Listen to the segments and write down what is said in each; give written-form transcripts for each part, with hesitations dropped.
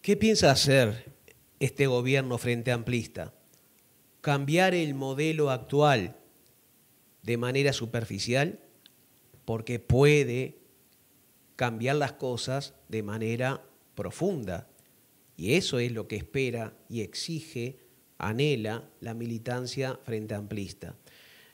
¿Qué piensa hacer este gobierno frente amplista? ¿Cambiar el modelo actual de manera superficial? Porque puede cambiar las cosas de manera profunda. Y eso es lo que espera y exige, anhela la militancia frente amplista.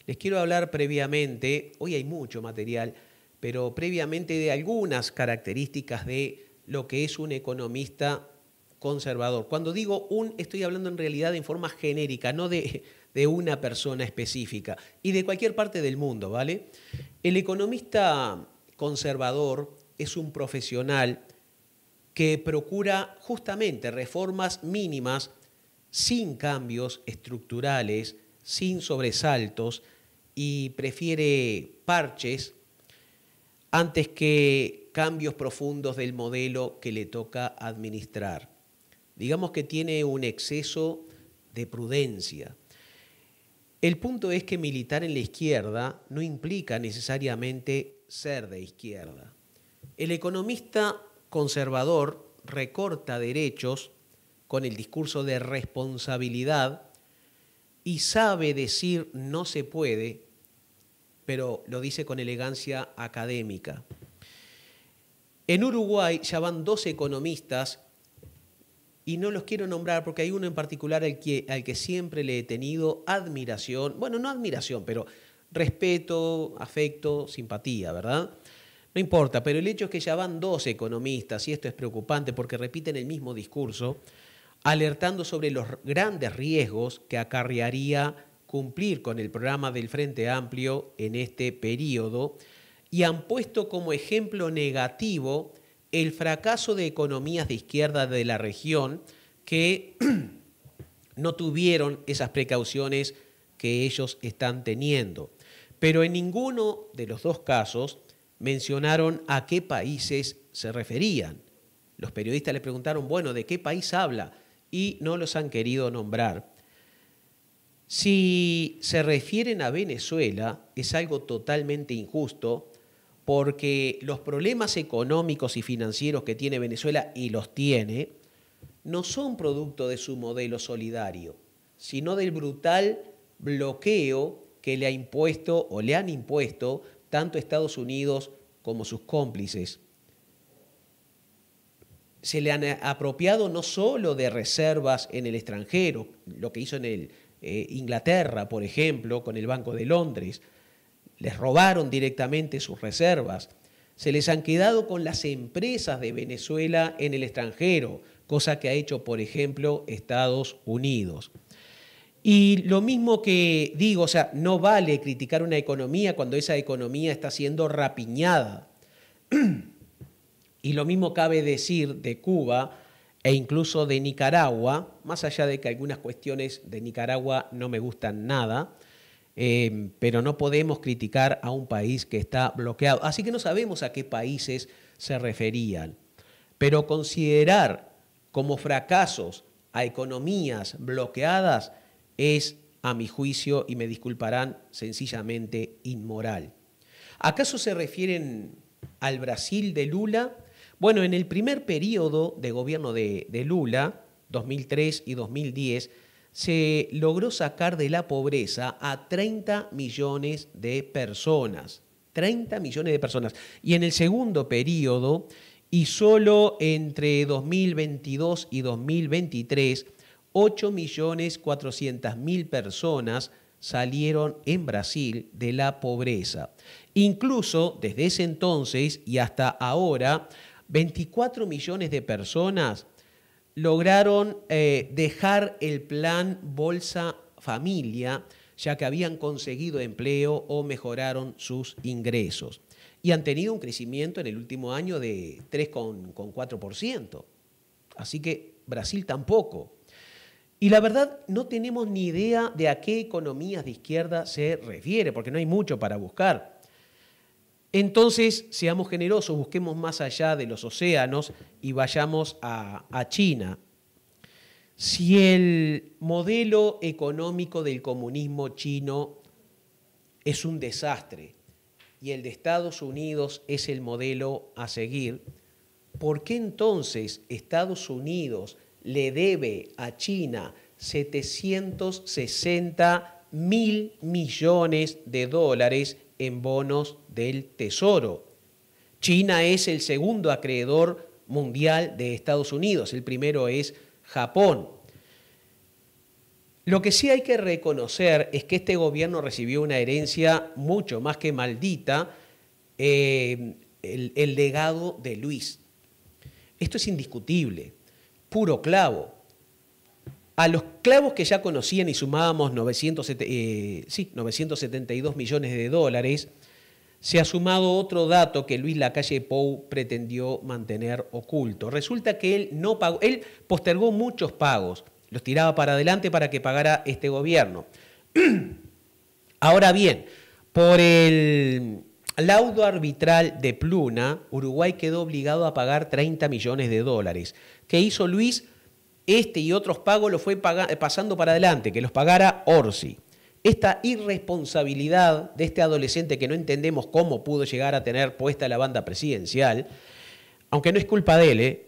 Les quiero hablar previamente, hoy hay mucho material, pero previamente de algunas características de lo que es un economista conservador. Cuando digo estoy hablando en realidad en forma genérica, no de una persona específica y de cualquier parte del mundo, ¿vale? El economista conservador es un profesional que procura justamente reformas mínimas sin cambios estructurales, sin sobresaltos y prefiere parches antes que cambios profundos del modelo que le toca administrar. Digamos que tiene un exceso de prudencia. El punto es que militar en la izquierda no implica necesariamente ser de izquierda. El economista conservador recorta derechos con el discurso de responsabilidad y sabe decir no se puede, pero lo dice con elegancia académica. En Uruguay ya van 2 economistas y no los quiero nombrar porque hay uno en particular al que siempre le he tenido admiración, bueno, no admiración, pero respeto, afecto, simpatía, ¿verdad? No importa, pero el hecho es que ya van 2 economistas, y esto es preocupante porque repiten el mismo discurso, alertando sobre los grandes riesgos que acarrearía cumplir con el programa del Frente Amplio en este periodo, y han puesto como ejemplo negativo el fracaso de economías de izquierda de la región que no tuvieron esas precauciones que ellos están teniendo. Pero en ninguno de los 2 casos mencionaron a qué países se referían. Los periodistas les preguntaron, bueno, ¿de qué país habla? Y no los han querido nombrar. Si se refieren a Venezuela, es algo totalmente injusto, porque los problemas económicos y financieros que tiene Venezuela, y los tiene, no son producto de su modelo solidario, sino del brutal bloqueo que le ha impuesto o le han impuesto tanto Estados Unidos como sus cómplices. Se le han apropiado no solo de reservas en el extranjero, lo que hizo en Inglaterra, por ejemplo, con el Banco de Londres. Les robaron directamente sus reservas. Se les han quedado con las empresas de Venezuela en el extranjero, cosa que ha hecho, por ejemplo, Estados Unidos. Y lo mismo que digo, o sea, no vale criticar una economía cuando esa economía está siendo rapiñada. Y lo mismo cabe decir de Cuba e incluso de Nicaragua, más allá de que algunas cuestiones de Nicaragua no me gustan nada, pero no podemos criticar a un país que está bloqueado. Así que no sabemos a qué países se referían. Pero considerar como fracasos a economías bloqueadas es, a mi juicio, y me disculparán, sencillamente inmoral. ¿Acaso se refieren al Brasil de Lula? Bueno, en el primer periodo de gobierno de Lula, 2003 y 2010, se logró sacar de la pobreza a 30 millones de personas. 30 millones de personas. Y en el segundo periodo, y solo entre 2022 y 2023, 8.400.000 personas salieron en Brasil de la pobreza. Incluso desde ese entonces y hasta ahora, 24 millones de personas lograron dejar el plan Bolsa Familia, ya que habían conseguido empleo o mejoraron sus ingresos. Y han tenido un crecimiento en el último año de 3,4%. Así que Brasil tampoco. Y la verdad, no tenemos ni idea de a qué economías de izquierda se refiere, porque no hay mucho para buscar. Entonces, seamos generosos, busquemos más allá de los océanos y vayamos a China. Si el modelo económico del comunismo chino es un desastre y el de Estados Unidos es el modelo a seguir, ¿por qué entonces Estados Unidos le debe a China 760.000 millones de dólares en bonos del Tesoro? China es el segundo acreedor mundial de Estados Unidos, el primero es Japón. Lo que sí hay que reconocer es que este gobierno recibió una herencia mucho más que maldita, el legado de Luis. Esto es indiscutible, puro clavo. A los clavos que ya conocían y sumábamos 972 millones de dólares, se ha sumado otro dato que Luis Lacalle Pou pretendió mantener oculto. Resulta que él no pagó, él postergó muchos pagos, los tiraba para adelante para que pagara este gobierno. Ahora bien, por el laudo arbitral de Pluna, Uruguay quedó obligado a pagar 30 millones de dólares. ¿Qué hizo Luis? Este y otros pagos los fue pasando para adelante, que los pagara Orsi. Esta irresponsabilidad de este adolescente que no entendemos cómo pudo llegar a tener puesta la banda presidencial, aunque no es culpa de él,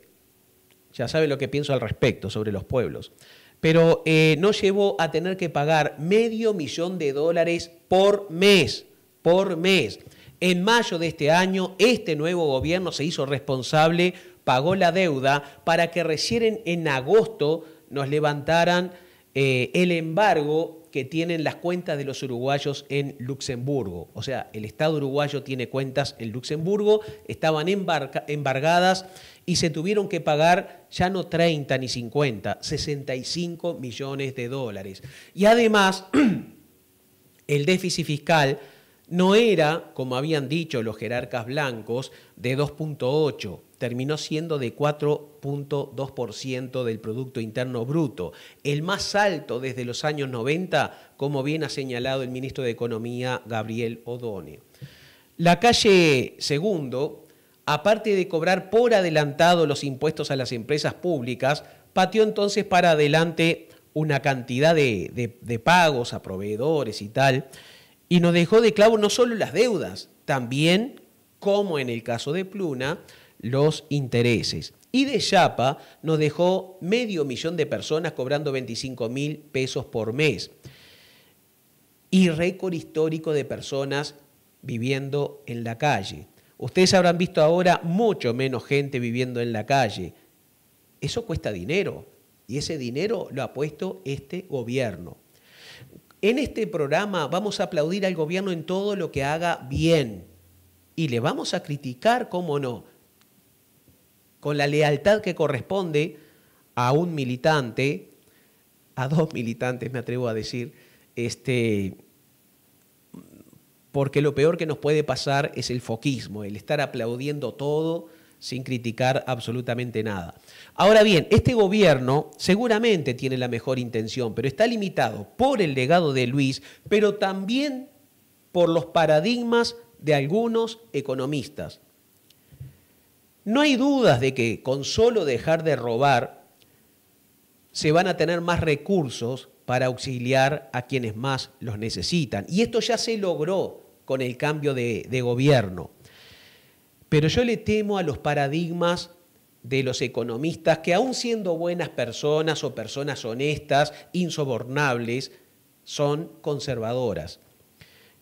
ya sabe lo que pienso al respecto sobre los pueblos, pero nos llevó a tener que pagar $500.000 por mes, por mes. En mayo de este año, este nuevo gobierno se hizo responsable, pagó la deuda para que recién en agosto nos levantaran el embargo que tienen las cuentas de los uruguayos en Luxemburgo. O sea, el Estado uruguayo tiene cuentas en Luxemburgo, estaban embargadas y se tuvieron que pagar ya no 30 ni 50, 65 millones de dólares. Y además, el déficit fiscal no era, como habían dicho los jerarcas blancos, de 2.8, terminó siendo de 4.2% del Producto Interno Bruto, el más alto desde los años 90, como bien ha señalado el ministro de Economía, Gabriel Odone. Lacalle Segundo, aparte de cobrar por adelantado los impuestos a las empresas públicas, pateó entonces para adelante una cantidad de pagos a proveedores y tal, y nos dejó de clavo no solo las deudas, también, como en el caso de Pluna, los intereses. Y de chapa nos dejó 500.000 de personas cobrando 25.000 pesos por mes. Y récord histórico de personas viviendo en la calle. Ustedes habrán visto ahora mucho menos gente viviendo en la calle. Eso cuesta dinero y ese dinero lo ha puesto este gobierno. En este programa vamos a aplaudir al gobierno en todo lo que haga bien y le vamos a criticar, cómo no, con la lealtad que corresponde a un militante, a dos militantes me atrevo a decir, porque lo peor que nos puede pasar es el foquismo, el estar aplaudiendo todo sin criticar absolutamente nada. Ahora bien, este gobierno seguramente tiene la mejor intención, pero está limitado por el legado de Luis, pero también por los paradigmas de algunos economistas. No hay dudas de que con solo dejar de robar se van a tener más recursos para auxiliar a quienes más los necesitan. Y esto ya se logró con el cambio de gobierno. Pero yo le temo a los paradigmas de los economistas que, aun siendo buenas personas o personas honestas, insobornables, son conservadoras,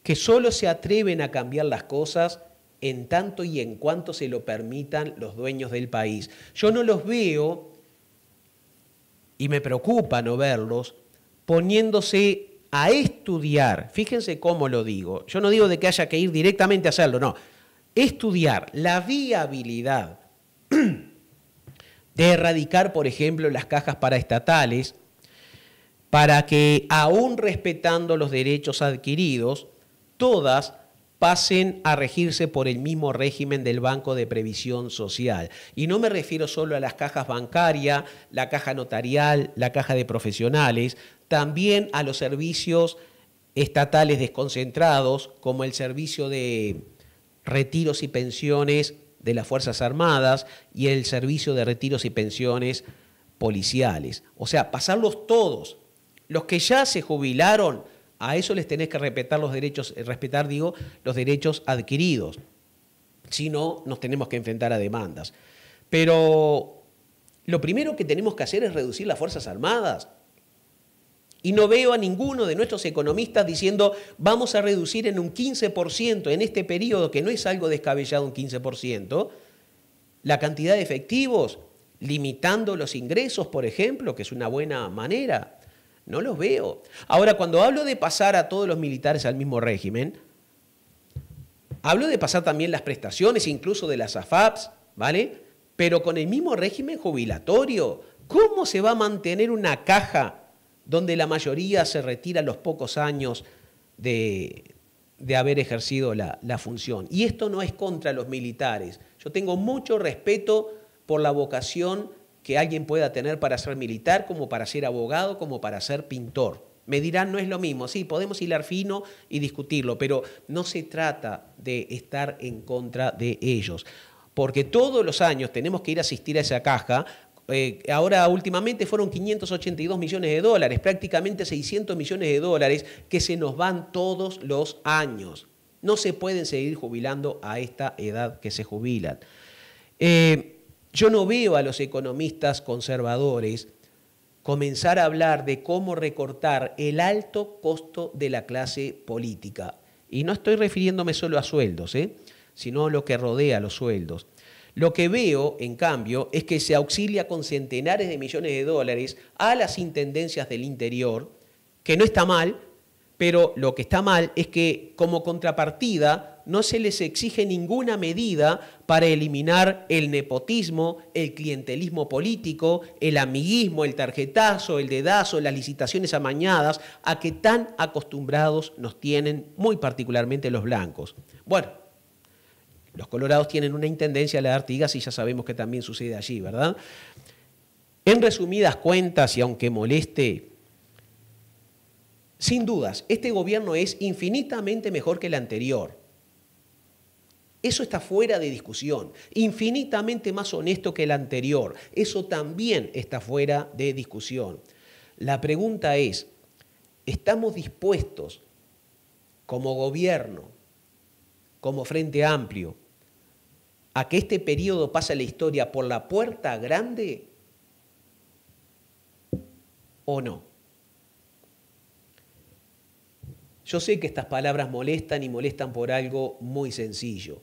que solo se atreven a cambiar las cosas en tanto y en cuanto se lo permitan los dueños del país. Yo no los veo, y me preocupa no verlos, poniéndose a estudiar, fíjense cómo lo digo, yo no digo de que haya que ir directamente a hacerlo, no, estudiar la viabilidad de erradicar, por ejemplo, las cajas paraestatales, para que, aún respetando los derechos adquiridos, todas pasen a regirse por el mismo régimen del Banco de Previsión Social. Y no me refiero solo a las cajas bancarias, la caja notarial, la caja de profesionales, también a los servicios estatales desconcentrados, como el servicio de retiros y pensiones de las Fuerzas Armadas y el servicio de retiros y pensiones policiales. O sea, pasarlos todos. Los que ya se jubilaron, a eso les tenés que respetar los derechos, los derechos adquiridos. Si no, nos tenemos que enfrentar a demandas. Pero lo primero que tenemos que hacer es reducir las Fuerzas Armadas. Y no veo a ninguno de nuestros economistas diciendo vamos a reducir en un 15% en este periodo, que no es algo descabellado un 15%, la cantidad de efectivos, limitando los ingresos, por ejemplo, que es una buena manera. No los veo. Ahora, cuando hablo de pasar a todos los militares al mismo régimen, hablo de pasar también las prestaciones, incluso de las AFAPs, ¿vale? Pero con el mismo régimen jubilatorio. ¿Cómo se va a mantener una caja donde la mayoría se retira a los pocos años de haber ejercido la función? Y esto no es contra los militares. Yo tengo mucho respeto por la vocación que alguien pueda tener para ser militar, como para ser abogado, como para ser pintor. Me dirán, no es lo mismo. Sí, podemos hilar fino y discutirlo, pero no se trata de estar en contra de ellos. Porque todos los años tenemos que ir a asistir a esa caja. Ahora últimamente fueron 582 millones de dólares, prácticamente 600 millones de dólares que se nos van todos los años. No se pueden seguir jubilando a esta edad que se jubilan. Yo no veo a los economistas conservadores comenzar a hablar de cómo recortar el alto costo de la clase política. Y no estoy refiriéndome solo a sueldos, sino a lo que rodea a los sueldos. Lo que veo, en cambio, es que se auxilia con centenares de millones de dólares a las intendencias del interior, que no está mal, pero lo que está mal es que como contrapartida no se les exige ninguna medida para eliminar el nepotismo, el clientelismo político, el amiguismo, el tarjetazo, el dedazo, las licitaciones amañadas, a que tan acostumbrados nos tienen muy particularmente los blancos. Bueno, los colorados tienen una intendencia a la de Artigas y ya sabemos que también sucede allí, ¿verdad? En resumidas cuentas, y aunque moleste, sin dudas, este gobierno es infinitamente mejor que el anterior. Eso está fuera de discusión. Infinitamente más honesto que el anterior. Eso también está fuera de discusión. La pregunta es, ¿estamos dispuestos como gobierno, como Frente Amplio, a que este periodo pase a la historia por la puerta grande o no? Yo sé que estas palabras molestan y molestan por algo muy sencillo.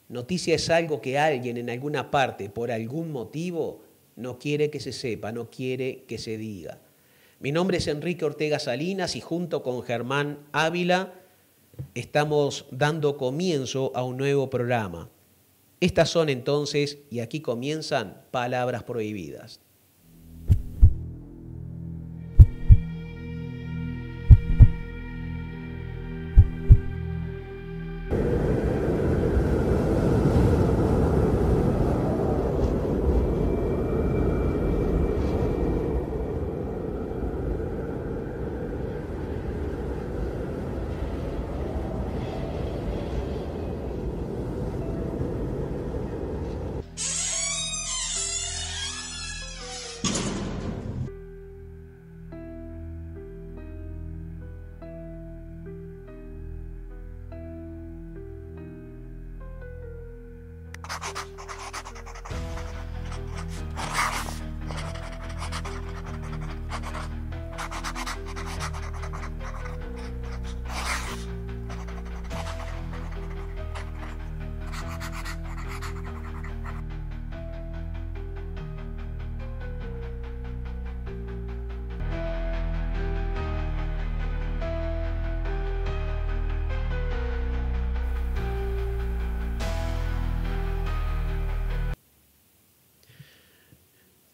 Noticia es algo que alguien en alguna parte, por algún motivo, no quiere que se sepa, no quiere que se diga. Mi nombre es Enrique Ortega Salinas y junto con Germán Ávila estamos dando comienzo a un nuevo programa. Estas son entonces, y aquí comienzan, Palabras Prohibidas.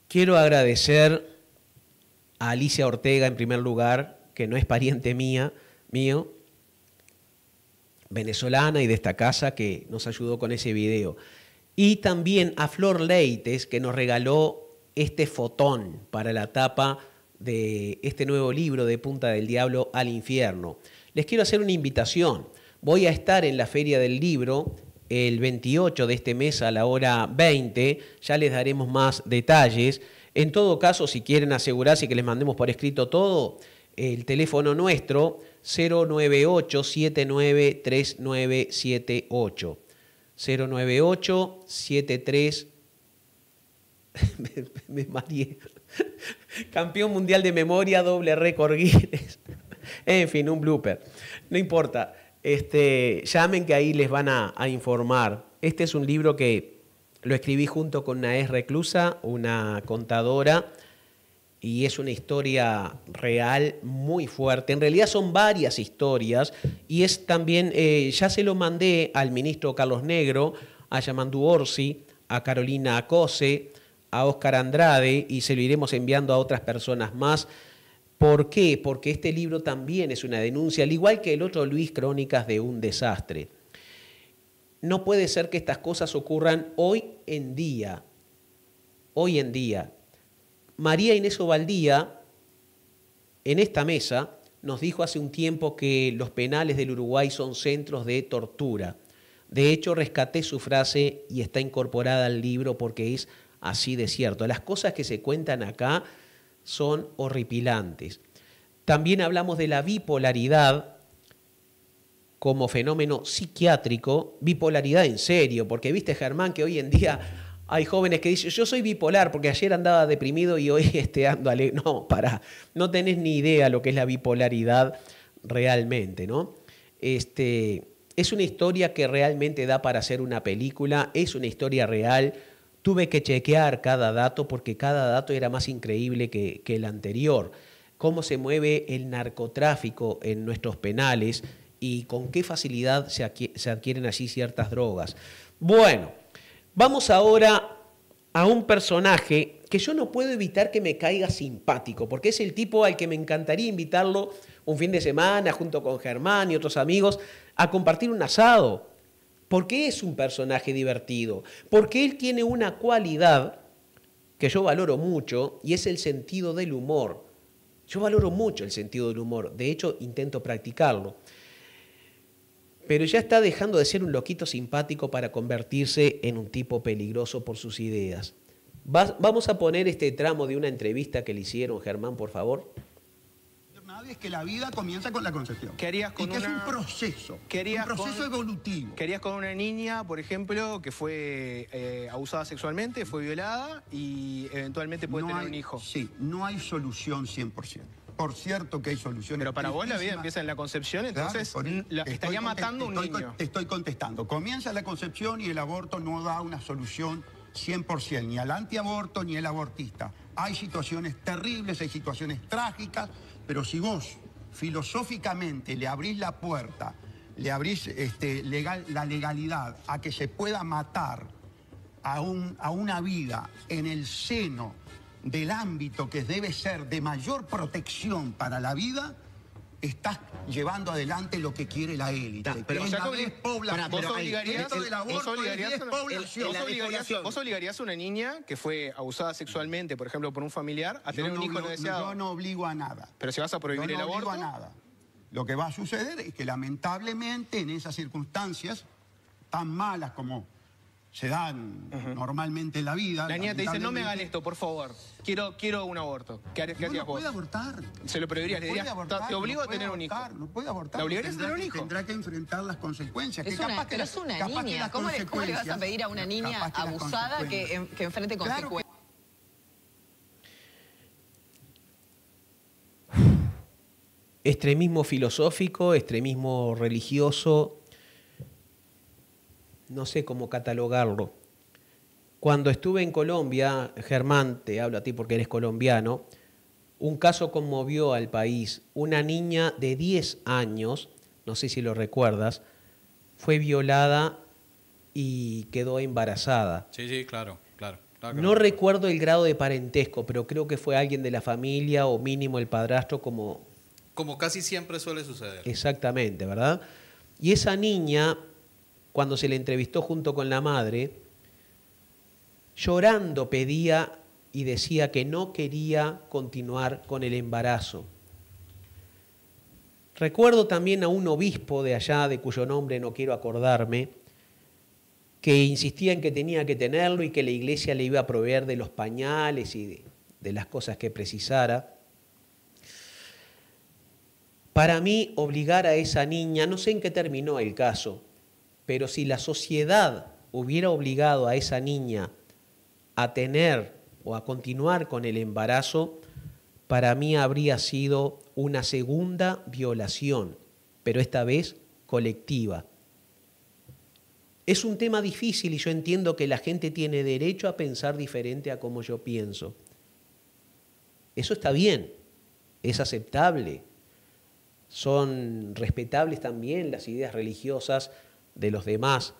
Quiero agradecer a Alicia Ortega, en primer lugar, que no es pariente mío, venezolana y de esta casa, que nos ayudó con ese video. Y también a Flor Leites, que nos regaló este fotón para la tapa de este nuevo libro de Punta del Diablo al Infierno. Les quiero hacer una invitación. Voy a estar en la Feria del Libro el 28 de este mes a la hora 20, ya les daremos más detalles. En todo caso, si quieren asegurarse que les mandemos por escrito todo, el teléfono nuestro 098-793978. 098-733978. Me mareé. Campeón mundial de memoria, doble récord Guinness. En fin, un blooper. No importa. Llamen que ahí les van a informar. Este es un libro que lo escribí junto con Naés Reclusa, una contadora, y es una historia real muy fuerte. En realidad son varias historias y es también, ya se lo mandé al ministro Carlos Negro, a Yamandu Orsi, a Carolina Acose, a Óscar Andrade, y se lo iremos enviando a otras personas más. ¿Por qué? Porque este libro también es una denuncia, al igual que el otro Luis, Crónicas de un desastre. No puede ser que estas cosas ocurran hoy en día. Hoy en día. María Inés Ovaldía, en esta mesa, nos dijo hace un tiempo que los penales del Uruguay son centros de tortura. De hecho, rescaté su frase y está incorporada al libro porque es así de cierto. Las cosas que se cuentan acá son horripilantes. También hablamos de la bipolaridad como fenómeno psiquiátrico, bipolaridad en serio, porque viste, Germán, que hoy en día hay jóvenes que dicen, yo soy bipolar porque ayer andaba deprimido y hoy ando alegre. No, pará, no tenés ni idea lo que es la bipolaridad realmente, ¿no? Es una historia que realmente da para hacer una película, es una historia real. Tuve que chequear cada dato porque cada dato era más increíble que el anterior. Cómo se mueve el narcotráfico en nuestros penales y con qué facilidad se adquieren allí ciertas drogas. Bueno, vamos ahora a un personaje que yo no puedo evitar que me caiga simpático, porque es el tipo al que me encantaría invitarlo un fin de semana junto con Germán y otros amigos a compartir un asado. Porque es un personaje divertido, porque él tiene una cualidad que yo valoro mucho y es el sentido del humor. Yo valoro mucho el sentido del humor, de hecho intento practicarlo. Pero ya está dejando de ser un loquito simpático para convertirse en un tipo peligroso por sus ideas. Vamos a poner este tramo de una entrevista que le hicieron, Germán, por favor. Es que la vida comienza con la concepción. ¿Qué harías con es un proceso evolutivo. ¿Qué harías con una niña, por ejemplo, que fue abusada sexualmente, fue violada y eventualmente puede tener un hijo? Sí, no hay solución 100%. Por cierto que hay soluciones. Pero para vos la vida empieza en la concepción, entonces estaría matando a un niño. Te estoy contestando. Comienza la concepción y el aborto no da una solución 100%, ni al antiaborto ni al abortista. Hay situaciones terribles, hay situaciones trágicas, pero si vos filosóficamente le abrís la puerta, le abrís la legalidad a que se pueda matar a una vida en el seno del ámbito que debe ser de mayor protección para la vida, estás llevando adelante lo que quiere la élite. Pero ¿vos obligarías a una niña que fue abusada sexualmente, por ejemplo, por un familiar, a tener un hijo no deseado? Yo no obligo a nada. Pero si vas a prohibir el aborto. Yo no obligo a nada. Lo que va a suceder es que lamentablemente en esas circunstancias tan malas como se dan normalmente en la vida. La niña te dice, no me hagan esto, por favor. Quiero un aborto. ¿Qué harías vos? No puede abortar. Se lo prohibirías. Le dirías, te obligo a tener un hijo. No puede abortar. ¿La obligarías a tener un hijo? Tendrá que enfrentar las consecuencias. Es una niña. ¿Cómo le vas a pedir a una niña abusada que enfrente consecuencias? Extremismo filosófico, extremismo religioso, no sé cómo catalogarlo. Cuando estuve en Colombia, Germán, te hablo a ti porque eres colombiano, un caso conmovió al país. Una niña de 10 años, no sé si lo recuerdas, fue violada y quedó embarazada. Sí, claro. No recuerdo el grado de parentesco, pero creo que fue alguien de la familia o mínimo el padrastro como casi siempre suele suceder. Exactamente, ¿verdad? Y esa niña, cuando se le entrevistó junto con la madre, llorando pedía y decía que no quería continuar con el embarazo. Recuerdo también a un obispo de allá, de cuyo nombre no quiero acordarme, que insistía en que tenía que tenerlo y que la iglesia le iba a proveer de los pañales y de las cosas que precisara. Para mí, obligar a esa niña, no sé en qué terminó el caso, pero si la sociedad hubiera obligado a esa niña a tener o a continuar con el embarazo, para mí habría sido una segunda violación, pero esta vez colectiva. Es un tema difícil y yo entiendo que la gente tiene derecho a pensar diferente a como yo pienso. Eso está bien, es aceptable. Son respetables también las ideas religiosas de los demás.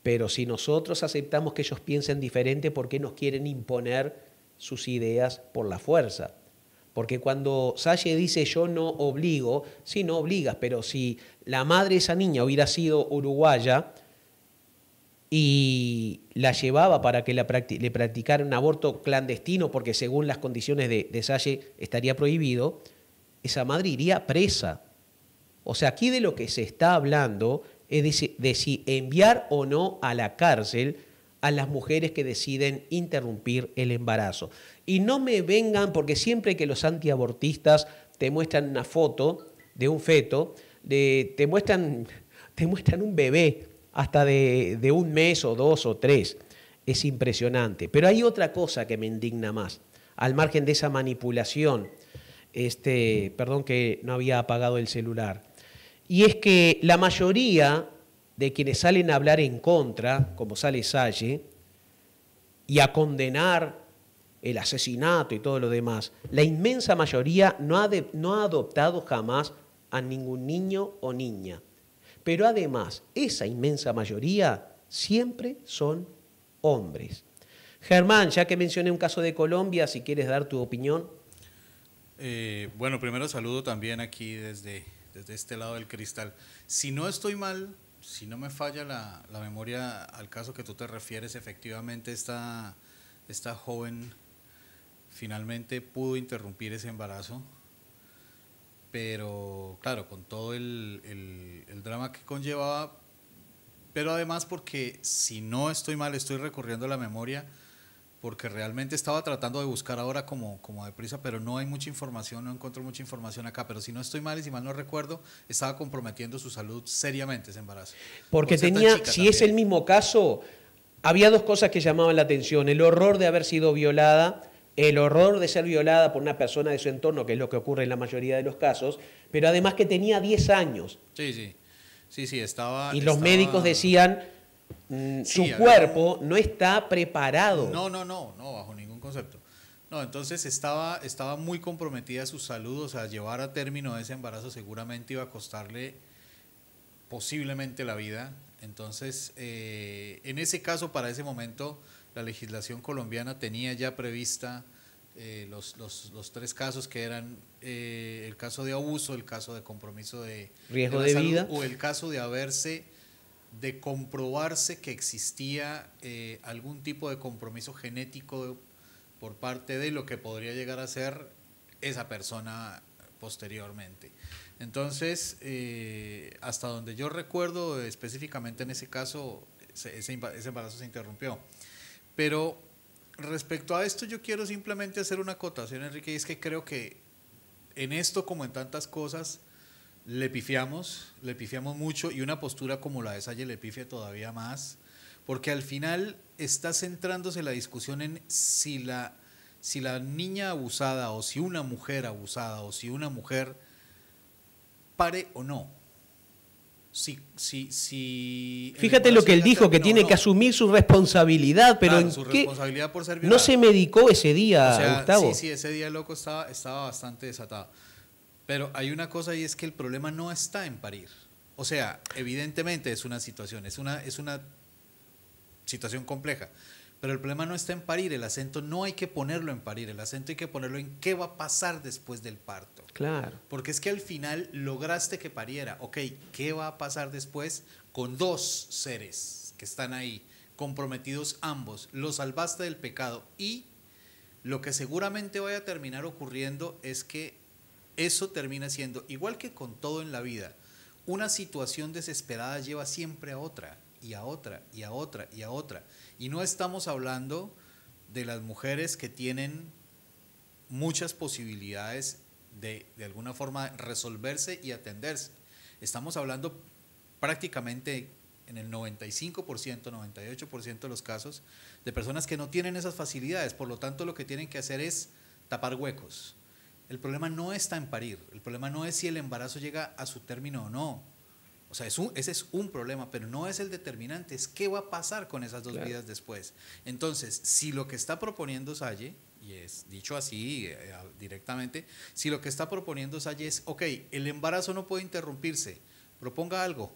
Pero si nosotros aceptamos que ellos piensen diferente, ¿por qué nos quieren imponer sus ideas por la fuerza? Porque cuando Salle dice yo no obligo, sí, no obligas, pero si la madre de esa niña hubiera sido uruguaya y la llevaba para que le practicara un aborto clandestino, porque según las condiciones de Salle estaría prohibido, esa madre iría presa. O sea, aquí de lo que se está hablando es de si enviar o no a la cárcel a las mujeres que deciden interrumpir el embarazo. Y no me vengan, porque siempre que los antiabortistas te muestran una foto de un feto, te muestran un bebé hasta de 1 mes o 2 o 3. Es impresionante. Pero hay otra cosa que me indigna más, al margen de esa manipulación. Perdón que no había apagado el celular. Y es que la mayoría de quienes salen a hablar en contra, como sale Salle, y a condenar el asesinato y todo lo demás, la inmensa mayoría no ha adoptado jamás a ningún niño o niña. Pero además, esa inmensa mayoría siempre son hombres. Germán, ya que mencioné un caso de Colombia, si quieres dar tu opinión. Bueno, primero saludo también aquí desde este lado del cristal. Si no estoy mal, si no me falla la memoria al caso que tú te refieres, efectivamente esta joven finalmente pudo interrumpir ese embarazo, pero claro, con todo el drama que conllevaba, pero además porque, si no estoy mal, estoy recorriendo la memoria, porque realmente estaba tratando de buscar ahora como deprisa, pero no hay mucha información, no encuentro mucha información acá, pero si no estoy mal y si mal no recuerdo, estaba comprometiendo su salud seriamente ese embarazo. Porque tenía, si también es el mismo caso, había 2 cosas que llamaban la atención: el horror de haber sido violada, el horror de ser violada por una persona de su entorno, que es lo que ocurre en la mayoría de los casos, pero además que tenía 10 años. Sí, estaba... Y los médicos decían, su cuerpo no está preparado. No, bajo ningún concepto. No, entonces estaba muy comprometida su salud, o sea, llevar a término ese embarazo seguramente iba a costarle posiblemente la vida. Entonces, en ese caso, para ese momento, la legislación colombiana tenía ya prevista los 3 casos, que eran el caso de abuso, el caso de compromiso de riesgo de vida, o el caso de comprobarse que existía algún tipo de compromiso genético por parte de lo que podría llegar a ser esa persona posteriormente. Entonces, hasta donde yo recuerdo, específicamente en ese caso, ese embarazo se interrumpió. Pero respecto a esto, yo quiero simplemente hacer una acotación, Enrique, y es que creo que en esto, como en tantas cosas, le pifiamos mucho, y una postura como la de Salle le pifia todavía más, porque al final está centrándose la discusión en si la niña abusada, o si una mujer abusada, o si una mujer pare o no. Fíjate lo que él dijo, que tiene que asumir su responsabilidad, pero claro, su responsabilidad por ser violada. No se medicó ese día, o sea, Gustavo. Sí, ese día el loco estaba bastante desatado. Pero hay una cosa, y es que el problema no está en parir. O sea, evidentemente es una situación compleja, pero el problema no está en parir. El acento no hay que ponerlo en parir, el acento hay que ponerlo en qué va a pasar después del parto. Claro. Porque es que al final lograste que pariera. Ok, ¿qué va a pasar después con 2 seres que están ahí, comprometidos ambos? Los salvaste del pecado, y lo que seguramente vaya a terminar ocurriendo es que eso termina siendo, igual que con todo en la vida, una situación desesperada lleva siempre a otra, y a otra, y a otra, y a otra. Y no estamos hablando de las mujeres que tienen muchas posibilidades de alguna forma resolverse y atenderse. Estamos hablando prácticamente en el 95%, 98% de los casos, de personas que no tienen esas facilidades. Por lo tanto, lo que tienen que hacer es tapar huecos. El problema no está en parir, el problema no es si el embarazo llega a su término o no. O sea, ese es un problema, pero no es el determinante, es qué va a pasar con esas dos vidas después. Entonces, si lo que está proponiendo Salle, y es dicho así directamente, si lo que está proponiendo Salle es, ok, el embarazo no puede interrumpirse, proponga algo,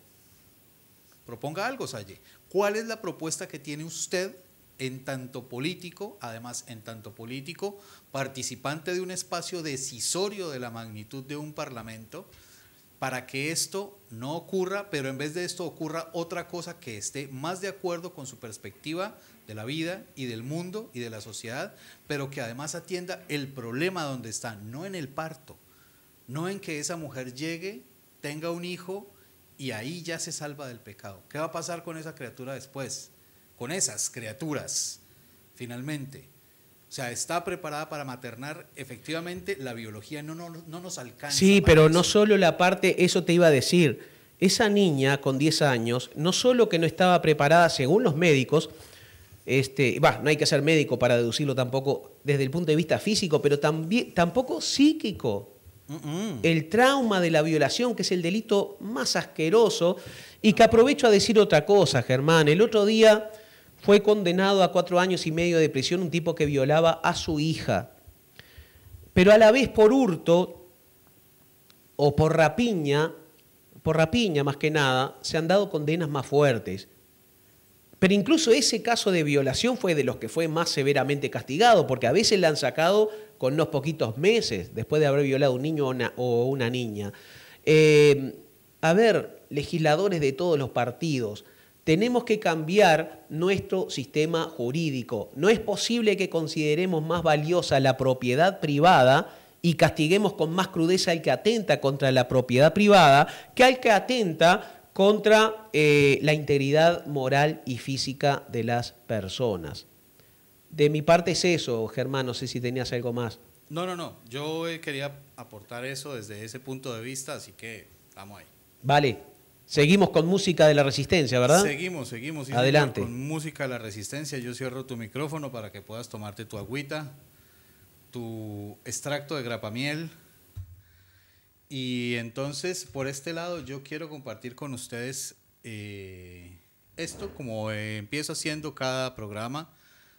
Salle. ¿Cuál es la propuesta que tiene usted en tanto político, además en tanto político, participante de un espacio decisorio de la magnitud de un parlamento, para que esto no ocurra, pero en vez de esto ocurra otra cosa que esté más de acuerdo con su perspectiva de la vida y del mundo y de la sociedad, pero que además atienda el problema donde está, no en el parto, no en que esa mujer llegue, tenga un hijo y ahí ya se salva del pecado? ¿Qué va a pasar con esa criatura después? Con esas criaturas, finalmente. O sea, está preparada para maternar. Efectivamente, la biología no nos alcanza. Sí, pero eso. no solo la parte, eso te iba a decir, esa niña con 10 años, no solo que no estaba preparada según los médicos, no hay que ser médico para deducirlo tampoco desde el punto de vista físico, pero tampoco psíquico. El trauma de la violación, que es el delito más asqueroso, y que aprovecho a decir otra cosa, Germán. El otro día fue condenado a 4 años y medio de prisión un tipo que violaba a su hija, pero a la vez por hurto o por rapiña más que nada, se han dado condenas más fuertes. Pero incluso ese caso de violación fue de los que fue más severamente castigado, porque a veces le han sacado con unos poquitos meses después de haber violado a un niño o una niña. A ver, legisladores de todos los partidos, tenemos que cambiar nuestro sistema jurídico. No es posible que consideremos más valiosa la propiedad privada y castiguemos con más crudeza al que atenta contra la propiedad privada que al que atenta contra la integridad moral y física de las personas. De mi parte es eso, Germán, no sé si tenías algo más. No. Yo quería aportar eso desde ese punto de vista, así que vamos ahí. Vale. Seguimos con música de la Resistencia, ¿verdad? Seguimos. Sí, adelante. Señor, con música de la Resistencia. Yo cierro tu micrófono para que puedas tomarte tu agüita, tu extracto de grapamiel. Y entonces, por este lado, yo quiero compartir con ustedes esto, como empiezo haciendo cada programa,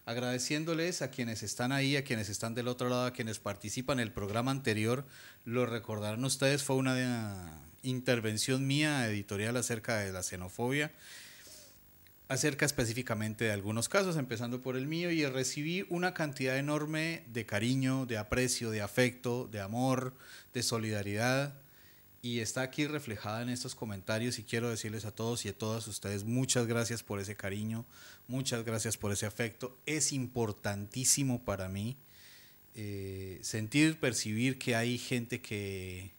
agradeciéndoles a quienes están ahí, a quienes están del otro lado, a quienes participan en el programa anterior. Lo recordarán ustedes, fue una intervención mía editorial acerca de la xenofobia, acerca específicamente de algunos casos, empezando por el mío, y recibí una cantidad enorme de cariño, de aprecio, de afecto, de amor, de solidaridad, y está aquí reflejada en estos comentarios, y quiero decirles a todos y a todas ustedes muchas gracias por ese cariño, muchas gracias por ese afecto. Es importantísimo para mí percibir que hay gente que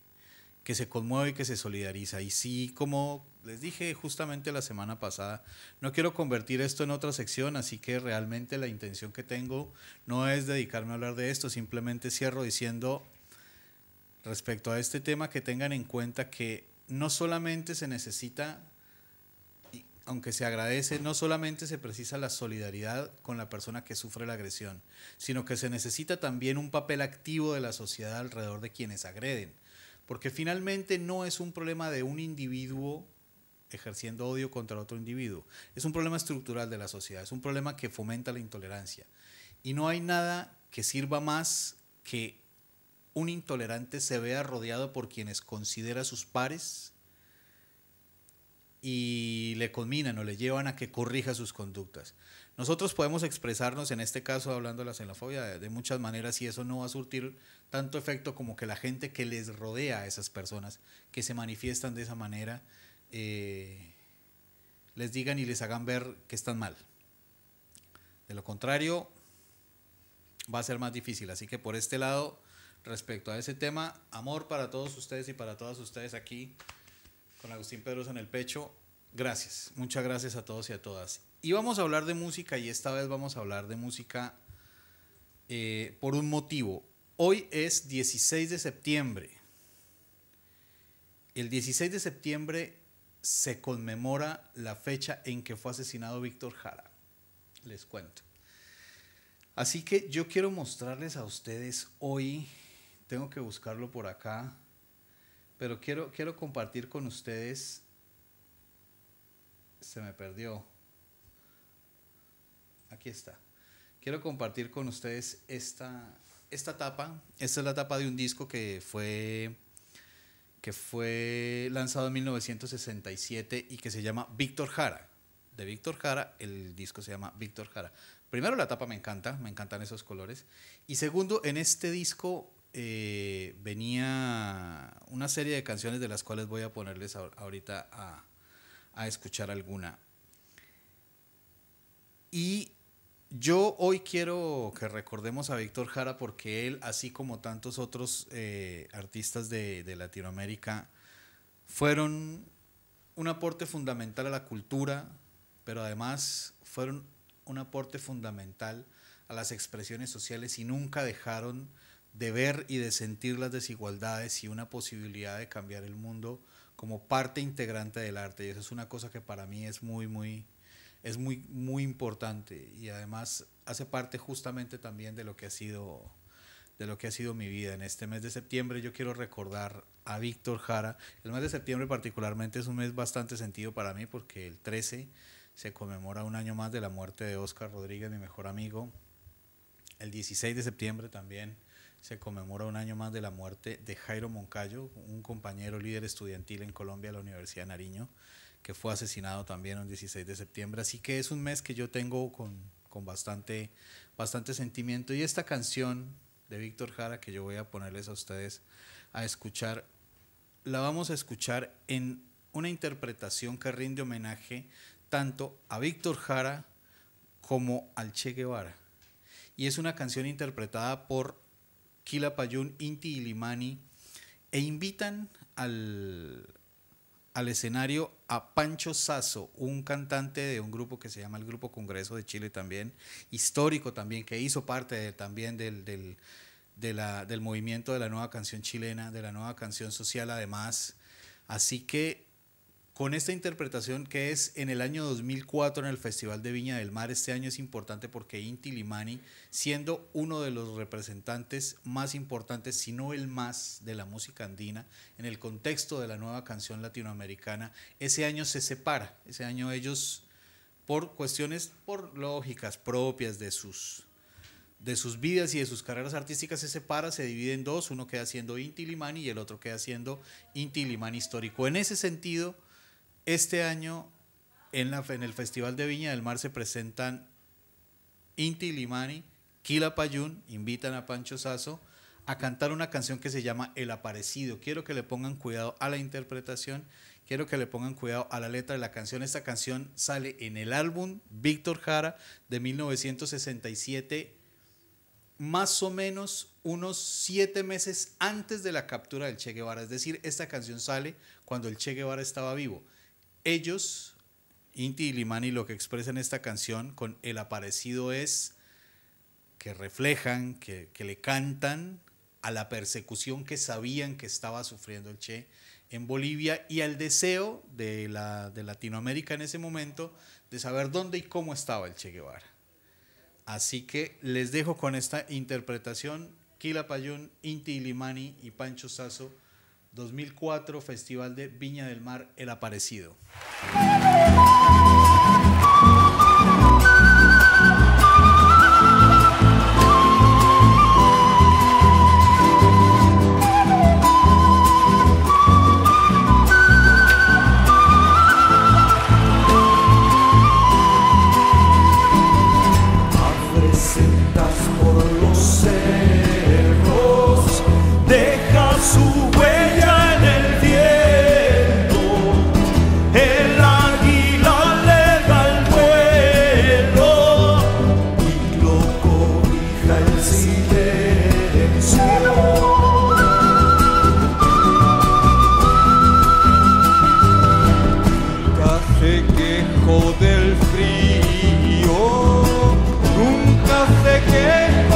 se conmueve y que se solidariza. Y sí, como les dije justamente la semana pasada, no quiero convertir esto en otra sección, así que realmente la intención que tengo no es dedicarme a hablar de esto, simplemente cierro diciendo respecto a este tema que tengan en cuenta que no solamente se necesita, aunque se agradece, no solamente se precisa la solidaridad con la persona que sufre la agresión, sino que se necesita también un papel activo de la sociedad alrededor de quienes agreden. Porque finalmente no es un problema de un individuo ejerciendo odio contra otro individuo. Es un problema estructural de la sociedad, es un problema que fomenta la intolerancia. Y no hay nada que sirva más que un intolerante se vea rodeado por quienes considera sus pares y le conminan o le llevan a que corrija sus conductas. Nosotros podemos expresarnos, en este caso hablando de la xenofobia, de muchas maneras, y eso no va a surtir tanto efecto como que la gente que les rodea a esas personas que se manifiestan de esa manera les digan y les hagan ver que están mal. De lo contrario, va a ser más difícil. Así que por este lado, respecto a ese tema, amor para todos ustedes y para todas ustedes aquí, con Agustín Pedrosa en el pecho. Gracias, muchas gracias a todos y a todas. Y vamos a hablar de música, y esta vez vamos a hablar de música por un motivo. Hoy es 16 de septiembre. El 16 de septiembre se conmemora la fecha en que fue asesinado Víctor Jara. Les cuento. Así que yo quiero mostrarles a ustedes hoy, tengo que buscarlo por acá, pero quiero compartir con ustedes, se me perdió, aquí está. Quiero compartir con ustedes esta tapa. Esta es la tapa de un disco que fue lanzado en 1967 y que se llama Víctor Jara. De Víctor Jara, el disco se llama Víctor Jara. Primero, la tapa me encantan esos colores. Y segundo, en este disco venía una serie de canciones de las cuales voy a ponerles ahorita a escuchar alguna. Y yo hoy quiero que recordemos a Víctor Jara porque él, así como tantos otros artistas de Latinoamérica, fueron un aporte fundamental a la cultura, pero además fueron un aporte fundamental a las expresiones sociales y nunca dejaron de ver y de sentir las desigualdades y una posibilidad de cambiar el mundo como parte integrante del arte. Y eso es una cosa que para mí es muy importante y además hace parte justamente también de lo que ha sido mi vida. En este mes de septiembre yo quiero recordar a Víctor Jara. El mes de septiembre particularmente es un mes bastante sentido para mí porque el 13 se conmemora un año más de la muerte de Óscar Rodríguez, mi mejor amigo. El 16 de septiembre también se conmemora un año más de la muerte de Jairo Moncayo, un compañero líder estudiantil en Colombia, la Universidad de Nariño, que fue asesinado también el 16 de septiembre. Así que es un mes que yo tengo con bastante sentimiento. Y esta canción de Víctor Jara que yo voy a ponerles a ustedes a escuchar, la vamos a escuchar en una interpretación que rinde homenaje tanto a Víctor Jara como al Che Guevara. Y es una canción interpretada por Quilapayún, Inti Illimani, e invitan al escenario a Pancho Sasso, un cantante de un grupo que se llama el Grupo Congreso de Chile también, histórico también, que hizo parte también del movimiento de la nueva canción chilena, de la nueva canción social además. Así que con esta interpretación que es en el año 2004 en el Festival de Viña del Mar, este año es importante porque Inti Illimani, siendo uno de los representantes más importantes, si no el más, de la música andina, en el contexto de la nueva canción latinoamericana, ese año se separa. Ese año ellos, por cuestiones, por lógicas propias de sus vidas y de sus carreras artísticas, se separa, se divide en dos, uno queda siendo Inti Illimani y el otro queda siendo Inti Illimani histórico. En ese sentido, este año en el Festival de Viña del Mar se presentan Inti Illimani, Quilapayún, invitan a Pancho Sasso a cantar una canción que se llama El Aparecido. Quiero que le pongan cuidado a la interpretación, quiero que le pongan cuidado a la letra de la canción. Esta canción sale en el álbum Víctor Jara de 1967, más o menos unos 7 meses antes de la captura del Che Guevara. Es decir, esta canción sale cuando el Che Guevara estaba vivo. Ellos, Inti Illimani, lo que expresan en esta canción con El Aparecido es que reflejan, que le cantan a la persecución que sabían que estaba sufriendo el Che en Bolivia y al deseo de Latinoamérica en ese momento de saber dónde y cómo estaba el Che Guevara. Así que les dejo con esta interpretación, Quilapayún, Inti Illimani y Pancho Sasso, 2004, Festival de Viña del Mar, El Aparecido. Del frío, nunca sé qué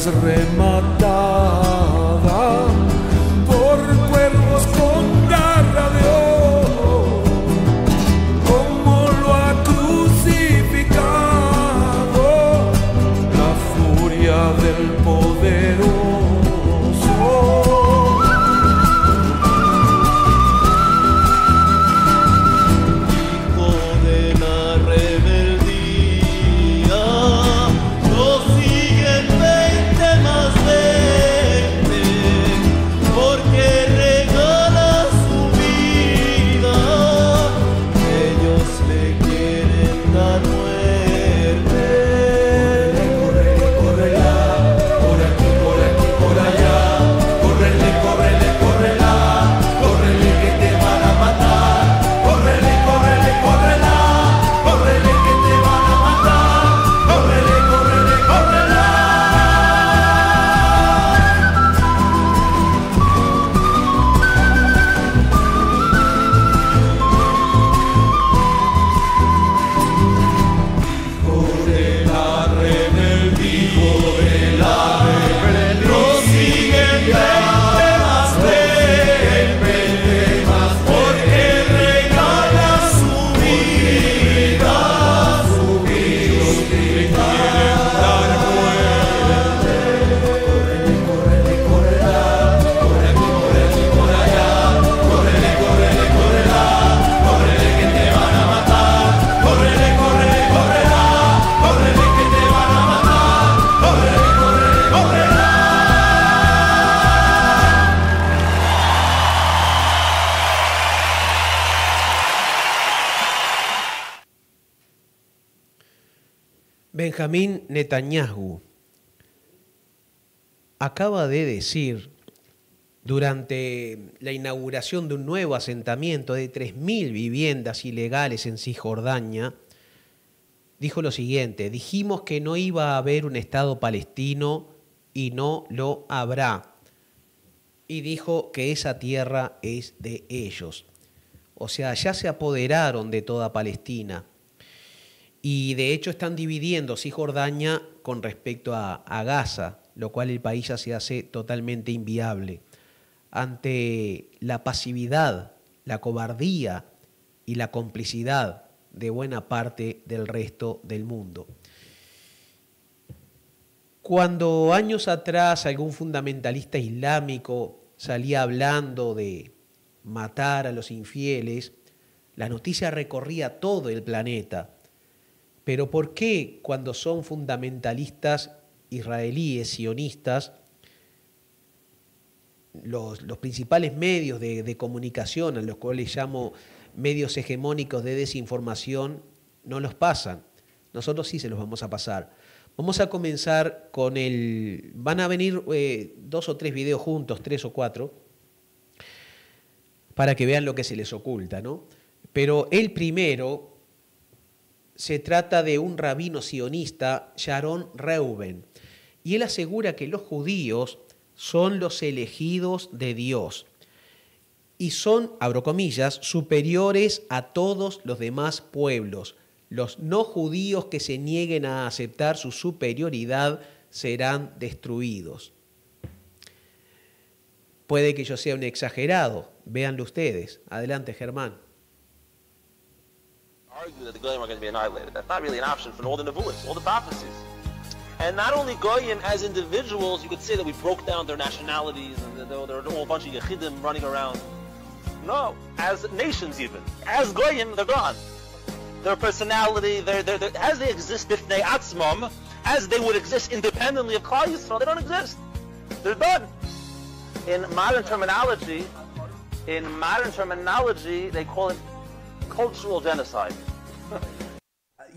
serás rematada por cuervos con garra de oro, como lo ha crucificado la furia del poderoso. Benjamín Netanyahu acaba de decir durante la inauguración de un nuevo asentamiento de 3.000 viviendas ilegales en Cisjordania, dijo lo siguiente: dijimos que no iba a haber un Estado palestino y no lo habrá. Y dijo que esa tierra es de ellos. O sea, ya se apoderaron de toda Palestina. Y de hecho están dividiendo Cisjordania con respecto a Gaza, lo cual el país ya se hace totalmente inviable. Ante la pasividad, la cobardía y la complicidad de buena parte del resto del mundo. Cuando años atrás algún fundamentalista islámico salía hablando de matar a los infieles, la noticia recorría todo el planeta. Pero ¿por qué cuando son fundamentalistas israelíes, sionistas, los principales medios de comunicación, a los cuales llamo medios hegemónicos de desinformación, no los pasan? Nosotros sí se los vamos a pasar. Vamos a comenzar con van a venir 2 o 3 videos juntos, 3 o 4, para que vean lo que se les oculta, ¿no? Pero el primero se trata de un rabino sionista, Sharon Reuben, y él asegura que los judíos son los elegidos de Dios y son, abro comillas, superiores a todos los demás pueblos. Los no judíos que se nieguen a aceptar su superioridad serán destruidos. Puede que yo sea un exagerado, véanlo ustedes. Adelante, Germán. Argue that the Goyim are going to be annihilated. That's not really an option for all the Nevuahs, all the prophecies. And not only Goyim as individuals, you could say that we broke down their nationalities and there are a whole bunch of Yechidim running around. No, as nations even. As Goyim, they're gone. Their personality, as they exist b'fnei atzmam, as they would exist independently of Klal Yisrael, they don't exist. They're done. In modern terminology, they call it cultural genocide.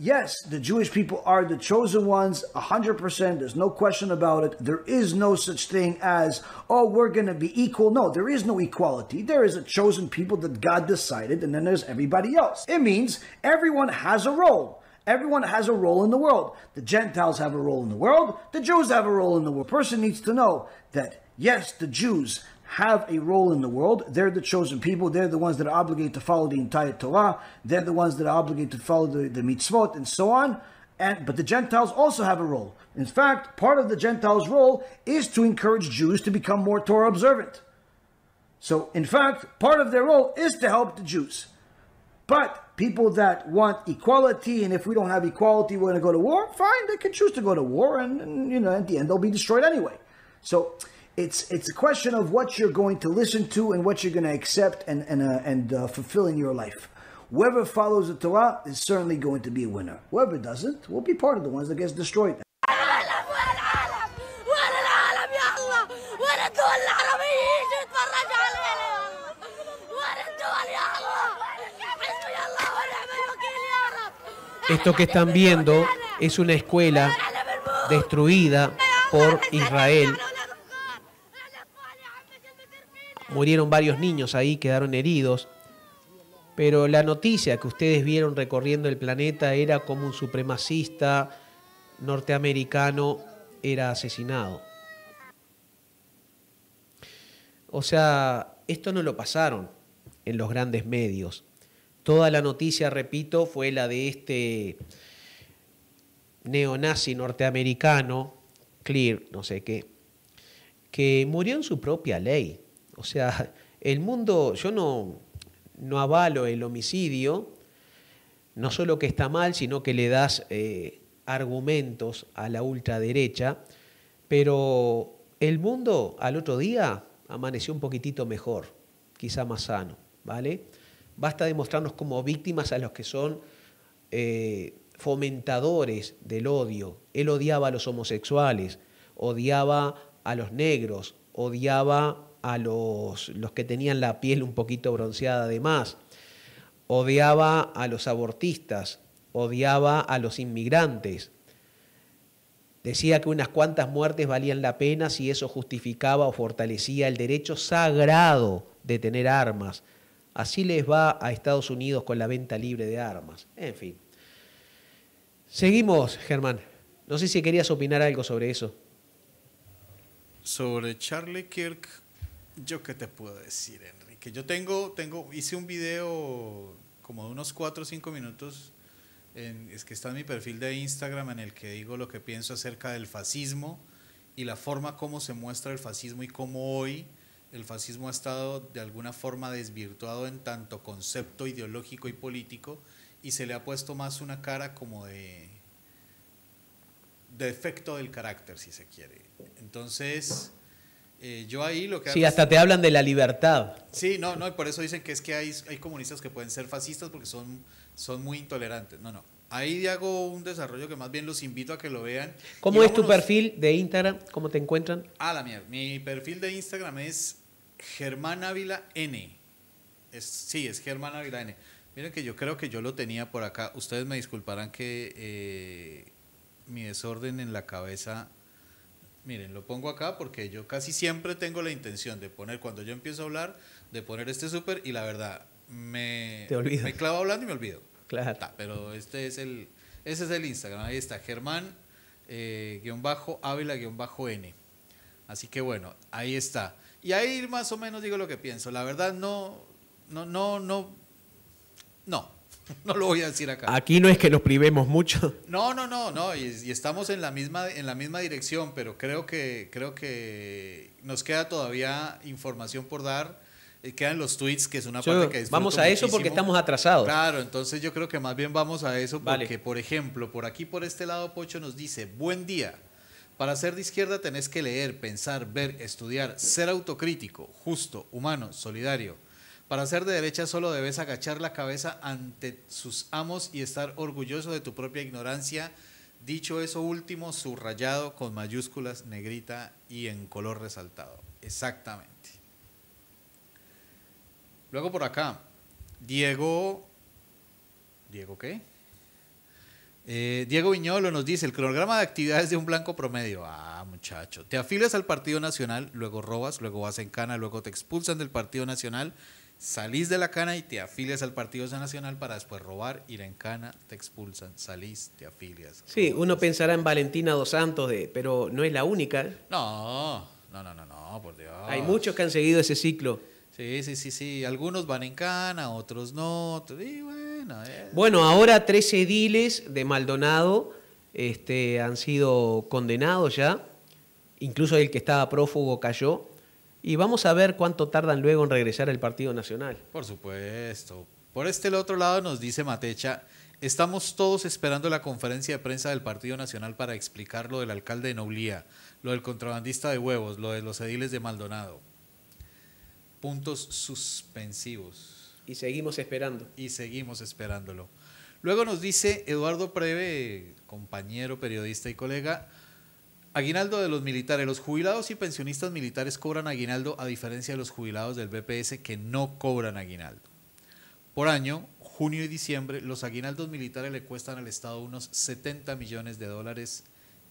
Yes, the Jewish people are the chosen ones, 100%. There's no question about it. There is no such thing as, oh, we're going to be equal. No, there is no equality. There is a chosen people that God decided, and then there's everybody else. It means everyone has a role. Everyone has a role in the world. The Gentiles have a role in the world. The Jews have a role in the world. A person needs to know that, yes, the Jews have a role in the world. They're the chosen people. They're the ones that are obligated to follow the entire Torah. They're the ones that are obligated to follow the mitzvot and so on. But the Gentiles also have a role. In fact, part of the Gentiles' role is to encourage Jews to become more Torah observant. So, in fact, part of their role is to help the Jews. But people that want equality, and if we don't have equality, we're going to go to war, fine, they can choose to go to war, and you know, at the end, they'll be destroyed anyway. So, it's a question of what you're going to listen to and what you're going to accept and fulfill in your life. Whoever follows the Torah is certainly going to be a winner. Whoever doesn't will be part of the ones that gets destroyed. Esto que están viendo es una escuela destruida por Israel. Murieron varios niños ahí, quedaron heridos. Pero la noticia que ustedes vieron recorriendo el planeta era como un supremacista norteamericano era asesinado. O sea, esto no lo pasaron en los grandes medios. Toda la noticia, repito, fue la de este neonazi norteamericano, Clear, no sé qué, que murió en su propia ley. O sea, el mundo, yo no avalo el homicidio, no solo que está mal, sino que le das argumentos a la ultraderecha, pero el mundo al otro día amaneció un poquitito mejor, quizá más sano, ¿vale? Basta demostrarnos como víctimas a los que son fomentadores del odio. Él odiaba a los homosexuales, odiaba a los negros, odiaba a los que tenían la piel un poquito bronceada de más, odiaba a los abortistas, odiaba a los inmigrantes. Decía que unas cuantas muertes valían la pena si eso justificaba o fortalecía el derecho sagrado de tener armas. Así les va a Estados Unidos con la venta libre de armas. En fin. Seguimos, Germán. No sé si querías opinar algo sobre eso. Sobre Charlie Kirk, ¿yo qué te puedo decir, Enrique? Yo hice un video como de unos 4 o 5 minutos, es que está en mi perfil de Instagram, en el que digo lo que pienso acerca del fascismo y la forma como se muestra el fascismo y cómo hoy el fascismo ha estado de alguna forma desvirtuado en tanto concepto ideológico y político, y se le ha puesto más una cara como de defecto del carácter, si se quiere. Entonces, yo ahí lo que... Sí, hasta te hablan de la libertad. Sí, no, y por eso dicen que es que hay comunistas que pueden ser fascistas porque son muy intolerantes. No. Ahí hago un desarrollo que más bien los invito a que lo vean. ¿Cómo es tu perfil de Instagram? ¿Cómo te encuentran? La mierda. Mi perfil de Instagram es Germán Ávila N. Sí, es Germán Ávila N. Miren que yo creo que yo lo tenía por acá. Ustedes me disculparán que mi desorden en la cabeza... Miren, lo pongo acá porque yo casi siempre tengo la intención de poner, cuando yo empiezo a hablar, de poner este súper, y la verdad, me clavo hablando y me olvido. Claro. Pero ese es el Instagram, ahí está, Germán _Ávila_N. Así que bueno, ahí está. Y ahí más o menos digo lo que pienso. La verdad no lo voy a decir acá. Aquí no es que nos privemos mucho. No, y estamos en la misma dirección, pero creo que nos queda todavía información por dar. Quedan los tweets, que es una parte que disfruto vamos a eso muchísimo, porque estamos atrasados. Claro, entonces yo creo que más bien vamos a eso porque, vale. Por ejemplo, por aquí, por este lado, Pocho nos dice: buen día. Para ser de izquierda tenés que leer, pensar, ver, estudiar, ser autocrítico, justo, humano, solidario. Para ser de derecha solo debes agachar la cabeza ante sus amos y estar orgulloso de tu propia ignorancia. Dicho eso último, subrayado con mayúsculas, negrita y en color resaltado. Exactamente. Luego por acá, Diego ¿qué? Diego Viñolo nos dice: el cronograma de actividades de un blanco promedio. Muchacho, te afilias al Partido Nacional, luego robas, luego vas en cana, luego te expulsan del Partido Nacional, salís de la cana y te afilias al Partido Nacional para después robar, ir en cana, te expulsan, salís, te afilias. Sí, robas. Uno pensará en Valentina dos Santos, pero no es la única. No, por Dios. Hay muchos que han seguido ese ciclo. Sí. Algunos van en cana, otros no. Y bueno, Bueno, ahora 3 ediles de Maldonado han sido condenados ya, incluso el que estaba prófugo cayó, y vamos a ver cuánto tardan luego en regresar al Partido Nacional. Por supuesto. Por el otro lado nos dice Matecha, estamos todos esperando la conferencia de prensa del Partido Nacional para explicar lo del alcalde de Noblía, lo del contrabandista de huevos, lo de los ediles de Maldonado. Puntos suspensivos. Y seguimos esperando. Y seguimos esperándolo. Luego nos dice Eduardo Preve, compañero, periodista y colega, aguinaldo de los militares. Los jubilados y pensionistas militares cobran aguinaldo a diferencia de los jubilados del BPS que no cobran aguinaldo. Por año, junio y diciembre, los aguinaldos militares le cuestan al Estado unos 70 millones de dólares.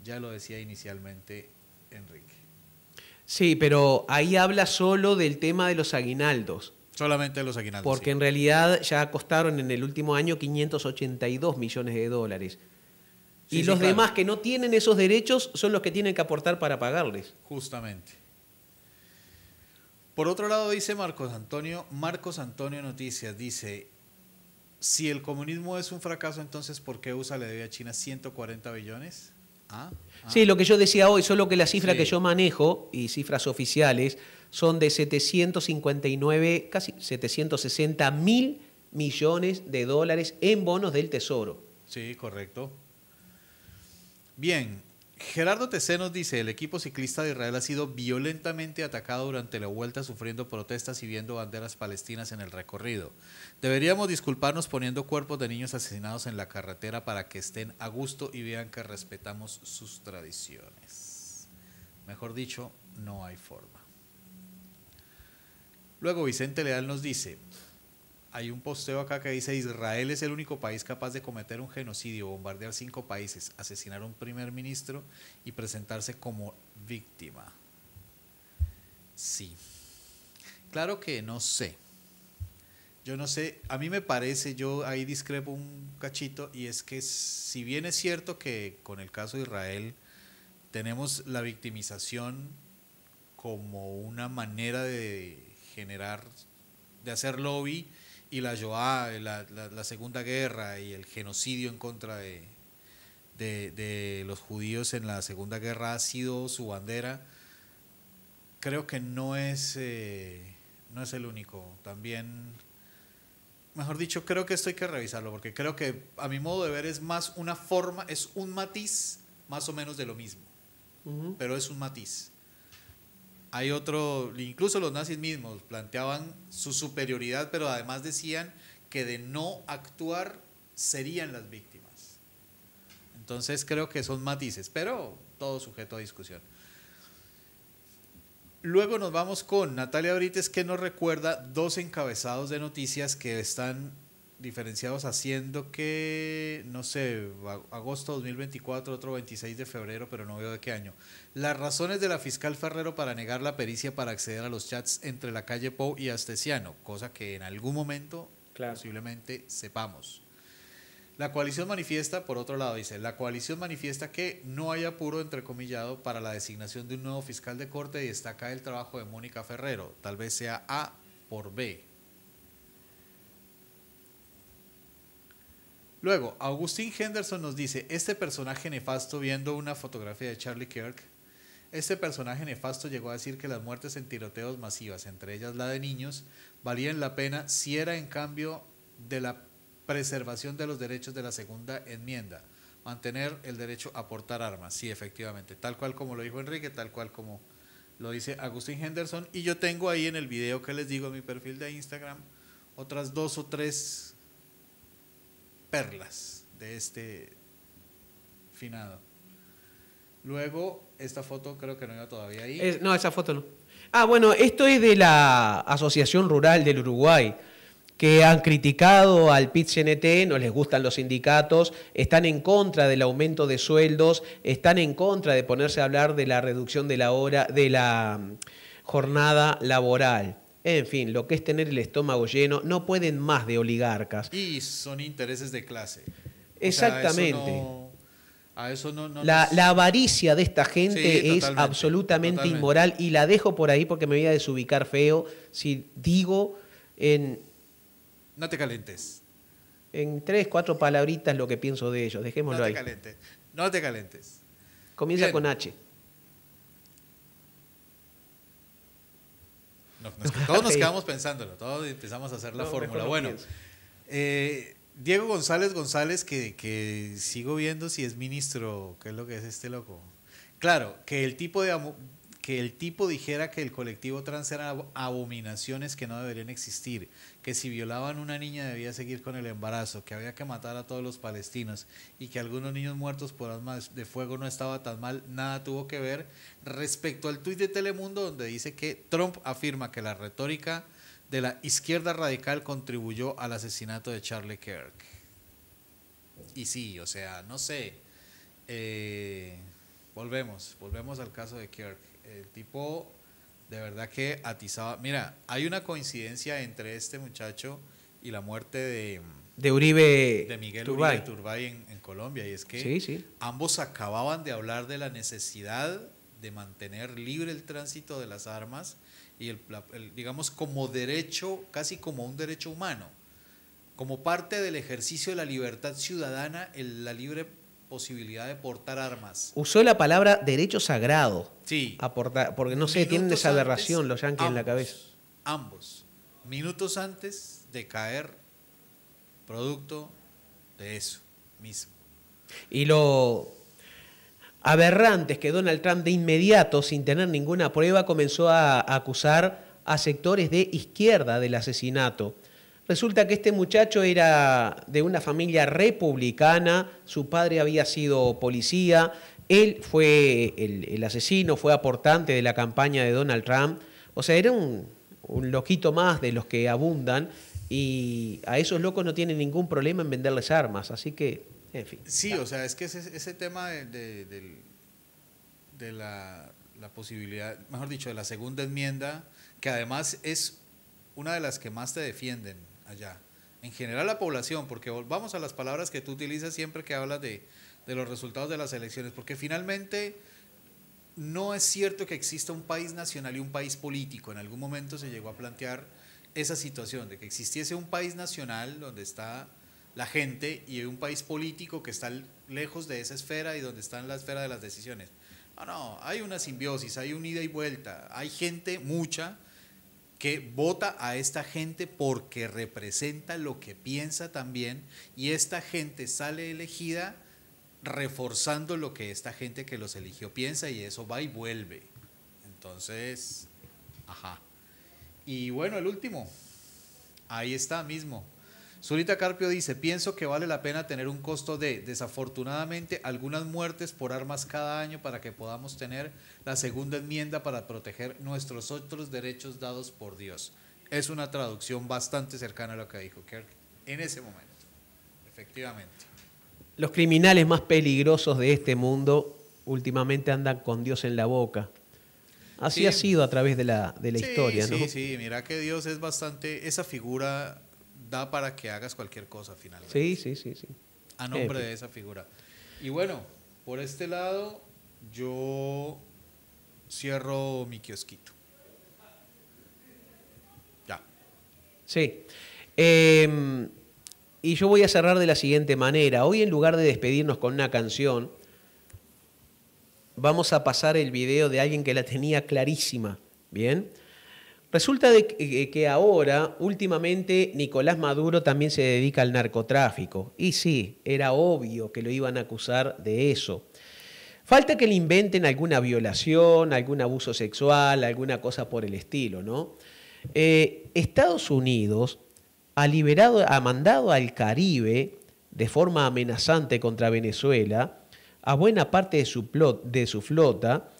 Ya lo decía inicialmente Enrique. Sí, pero ahí habla solo del tema de los aguinaldos. Solamente de los aguinaldos. Porque sí. en realidad ya costaron en el último año 582 millones de dólares. Sí, y sí, los claro. demás que no tienen esos derechos son los que tienen que aportar para pagarles. Justamente. Por otro lado dice Marcos Antonio Noticias, dice, si el comunismo es un fracaso, entonces ¿por qué USA le debe a China 140 billones? Sí, lo que yo decía hoy, solo que la cifra Sí. que yo manejo, y cifras oficiales, son de 759, casi 760 mil millones de dólares en bonos del Tesoro. Sí, correcto. Bien, Gerardo TC nos dice, el equipo ciclista de Israel ha sido violentamente atacado durante la vuelta, sufriendo protestas y viendo banderas palestinas en el recorrido. Deberíamos disculparnos poniendo cuerpos de niños asesinados en la carretera para que estén a gusto y vean que respetamos sus tradiciones. Mejor dicho, no hay forma. Luego Vicente Leal nos dice, hay un posteo acá que dice, Israel es el único país capaz de cometer un genocidio, bombardear 5 países, asesinar a un primer ministro y presentarse como víctima. Sí. Claro que no sé. Yo no sé, a mí me parece, yo ahí discrepo un cachito, y es que si bien es cierto que con el caso de Israel tenemos la victimización como una manera de generar, de hacer lobby, y la Shoah, la Segunda Guerra y el genocidio en contra de los judíos en la Segunda Guerra ha sido su bandera, creo que no es el único. También, mejor dicho, creo que esto hay que revisarlo, porque creo que a mi modo de ver es más una forma, es un matiz más o menos de lo mismo, pero es un matiz. Hay otro, incluso los nazis mismos planteaban su superioridad, pero además decían que de no actuar serían las víctimas. Entonces creo que son matices, pero todo sujeto a discusión. Luego nos vamos con Natalia Brites, que nos recuerda 2 encabezados de noticias que están diferenciados haciendo que, no sé, agosto 2024, otro 26 de febrero, pero no veo de qué año. Las razones de la fiscal Ferrero para negar la pericia para acceder a los chats entre la calle Pou y Astesiano, cosa que en algún momento posiblemente sepamos. La coalición manifiesta, por otro lado dice, la coalición manifiesta que no hay apuro, entrecomillado, para la designación de un nuevo fiscal de corte y destaca el trabajo de Mónica Ferrero, tal vez sea A por B. Luego, Agustín Henderson nos dice, este personaje nefasto, viendo una fotografía de Charlie Kirk, este personaje nefasto llegó a decir que las muertes en tiroteos masivas, entre ellas la de niños, valían la pena si era en cambio de la preservación de los derechos de la segunda enmienda, mantener el derecho a portar armas. Sí, efectivamente, tal cual como lo dijo Enrique, tal cual como lo dice Agustín Henderson, y yo tengo ahí en el video que les digo en mi perfil de Instagram otras 2 o 3 perlas de este finado. Luego, esta foto creo que no iba todavía ahí. No, esa foto no. Ah, bueno, esto es de la Asociación Rural del Uruguay, que han criticado al PIT-CNT, no les gustan los sindicatos, están en contra del aumento de sueldos, están en contra de ponerse a hablar de la reducción de la jornada laboral. En fin, lo que es tener el estómago lleno, no pueden más de oligarcas. Y son intereses de clase. Exactamente. A eso no la avaricia de esta gente sí, es absolutamente inmoral, y la dejo por ahí porque me voy a desubicar feo si digo no te calentes. En 3, 4 palabritas lo que pienso de ellos. Dejémoslo ahí. No te calentes. No te calentes. Comienza Bien. con H. Todos nos quedamos pensándolo, todos empezamos a hacer la fórmula. Bueno, Diego González, que sigo viendo si es ministro, qué es lo que es este loco. Claro, que el tipo dijera que el colectivo trans eran abominaciones que no deberían existir, que si violaban a una niña debía seguir con el embarazo, que había que matar a todos los palestinos y que algunos niños muertos por armas de fuego no estaba tan mal, nada tuvo que ver respecto al tuit de Telemundo donde dice que Trump afirma que la retórica de la izquierda radical contribuyó al asesinato de Charlie Kirk. Y sí, o sea, no sé, volvemos al caso de Kirk. El tipo de verdad que atizaba. Mira, hay una coincidencia entre este muchacho y la muerte de Uribe, de Miguel Turbay. Uribe Turbay en Colombia, y es que Sí. ambos acababan de hablar de la necesidad de mantener libre el tránsito de las armas y digamos como derecho, casi como un derecho humano, como parte del ejercicio de la libertad ciudadana, la libre posibilidad de portar armas. Usó la palabra derecho sagrado. Sí. Porque no sé, tienen esa aberración los yanquis en la cabeza. Ambos. Minutos antes de caer, producto de eso mismo. Y lo aberrante es que Donald Trump de inmediato, sin tener ninguna prueba, comenzó a acusar a sectores de izquierda del asesinato. Resulta que este muchacho era de una familia republicana, su padre había sido policía, él fue el asesino, fue aportante de la campaña de Donald Trump, o sea, era un loquito más de los que abundan, y a esos locos no tienen ningún problema en venderles armas, así que, en fin. Sí, o sea, es que ese tema de la posibilidad, mejor dicho, de la segunda enmienda, que además es una de las que más te defienden allá. En general la población, porque volvamos a las palabras que tú utilizas siempre que hablas de los resultados de las elecciones, porque finalmente no es cierto que exista un país nacional y un país político. En algún momento se llegó a plantear esa situación de que existiese un país nacional donde está la gente y un país político que está lejos de esa esfera y donde está en la esfera de las decisiones. No, hay una simbiosis, hay un ida y vuelta, hay gente, mucha, que vota a esta gente porque representa lo que piensa también, y esta gente sale elegida reforzando lo que esta gente que los eligió piensa, y eso va y vuelve. Entonces, ajá. Y bueno, el último, ahí está mismo. Zulita Carpio dice, pienso que vale la pena tener un costo de, desafortunadamente, algunas muertes por armas cada año para que podamos tener la segunda enmienda para proteger nuestros otros derechos dados por Dios. Es una traducción bastante cercana a lo que dijo Kirk en ese momento, efectivamente. Los criminales más peligrosos de este mundo últimamente andan con Dios en la boca. Así ha sido a través de la historia, ¿no? Sí, mira que Dios es bastante, esa figura da para que hagas cualquier cosa finalmente. Sí. A nombre de esa figura. Y bueno, por este lado, yo cierro mi kiosquito. Ya. Sí. Y yo voy a cerrar de la siguiente manera. Hoy, en lugar de despedirnos con una canción, vamos a pasar el video de alguien que la tenía clarísima. ¿Bien? Resulta que ahora, últimamente, Nicolás Maduro también se dedica al narcotráfico. Y sí, era obvio que lo iban a acusar de eso. Falta que le inventen alguna violación, algún abuso sexual, alguna cosa por el estilo, ¿no? Estados Unidos ha mandado al Caribe, de forma amenazante contra Venezuela, a buena parte de su flota,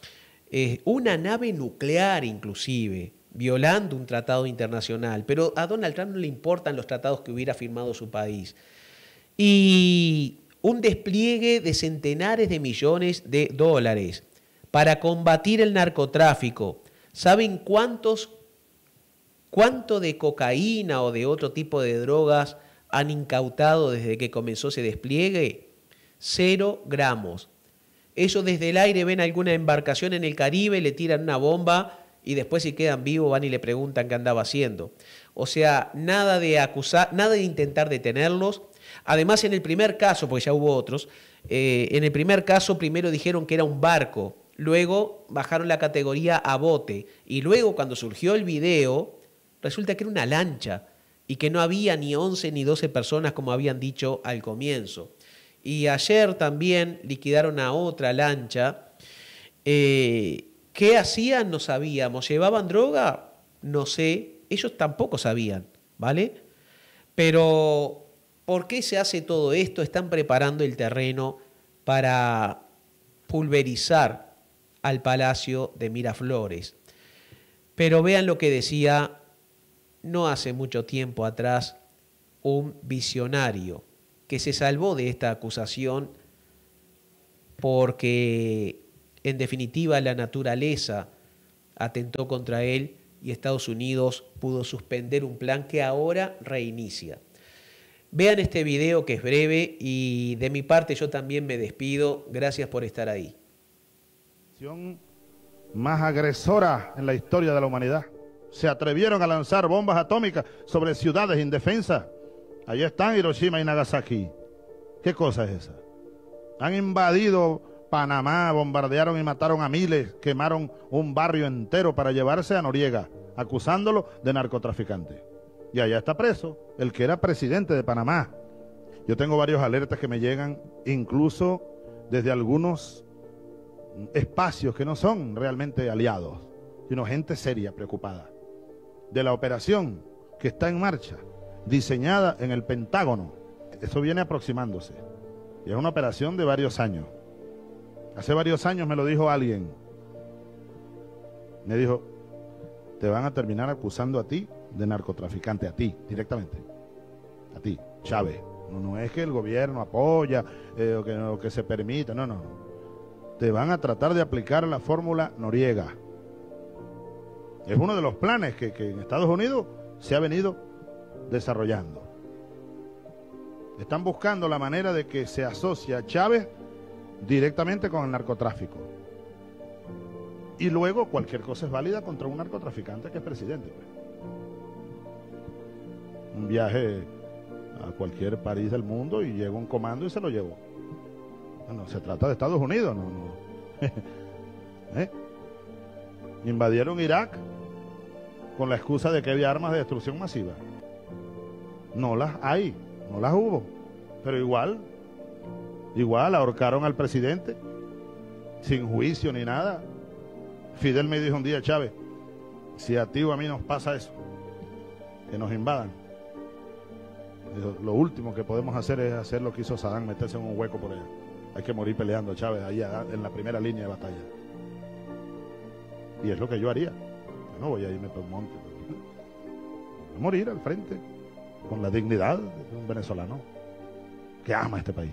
una nave nuclear inclusive, violando un tratado internacional, pero a Donald Trump no le importan los tratados que hubiera firmado su país. Y un despliegue de centenares de millones de dólares para combatir el narcotráfico. ¿Saben cuánto de cocaína o de otro tipo de drogas han incautado desde que comenzó ese despliegue? 0 gramos. Ellos desde el aire ven alguna embarcación en el Caribe, le tiran una bomba y después, si quedan vivos, van y le preguntan qué andaba haciendo. O sea, nada de acusar, nada de intentar detenerlos. Además, en el primer caso, porque ya hubo otros, en el primer caso primero dijeron que era un barco, luego bajaron la categoría a bote, y luego cuando surgió el video, resulta que era una lancha y que no había ni 11 ni 12 personas como habían dicho al comienzo. Y ayer también liquidaron a otra lancha. ¿Qué hacían? No sabíamos. ¿Llevaban droga? No sé. Ellos tampoco sabían, ¿vale? Pero ¿por qué se hace todo esto? Están preparando el terreno para pulverizar al Palacio de Miraflores. Pero vean lo que decía no hace mucho tiempo atrás un visionario que se salvó de esta acusación porque, en definitiva, la naturaleza atentó contra él y Estados Unidos pudo suspender un plan que ahora reinicia. Vean este video que es breve y de mi parte yo también me despido. Gracias por estar ahí. Más agresora en la historia de la humanidad. Se atrevieron a lanzar bombas atómicas sobre ciudades indefensas. Allí están Hiroshima y Nagasaki. ¿Qué cosa es esa? Han invadido Panamá, bombardearon y mataron a miles, quemaron un barrio entero para llevarse a Noriega, acusándolo de narcotraficante. Y allá está preso el que era presidente de Panamá. Yo tengo varios alertas que me llegan, incluso desde algunos espacios que no son realmente aliados, sino gente seria, preocupada, de la operación que está en marcha, diseñada en el Pentágono. Eso viene aproximándose. Y es una operación de varios años. Hace varios años me lo dijo alguien. Me dijo, te van a terminar acusando a ti de narcotraficante, a ti, directamente. A ti, Chávez. No es que el gobierno apoya o que se permita, no. Te van a tratar de aplicar la fórmula Noriega. Es uno de los planes que en Estados Unidos se ha venido desarrollando. Están buscando la manera de que se asocie a Chávez directamente con el narcotráfico. Y luego cualquier cosa es válida contra un narcotraficante que es presidente. Un viaje a cualquier país del mundo y llega un comando y se lo llevó. Bueno, se trata de Estados Unidos, no. Invadieron Irak con la excusa de que había armas de destrucción masiva. No las hay, no las hubo, pero igual ahorcaron al presidente sin juicio ni nada. Fidel me dijo un día, Chávez, si a ti o a mí nos pasa eso, que nos invadan, dijo, lo último que podemos hacer es hacer lo que hizo Saddam, meterse en un hueco por allá. Hay que morir peleando, Chávez, ahí en la primera línea de batalla. Y es lo que yo haría. Yo no voy a irme por un monte. Voy a morir al frente, con la dignidad de un venezolano que ama este país.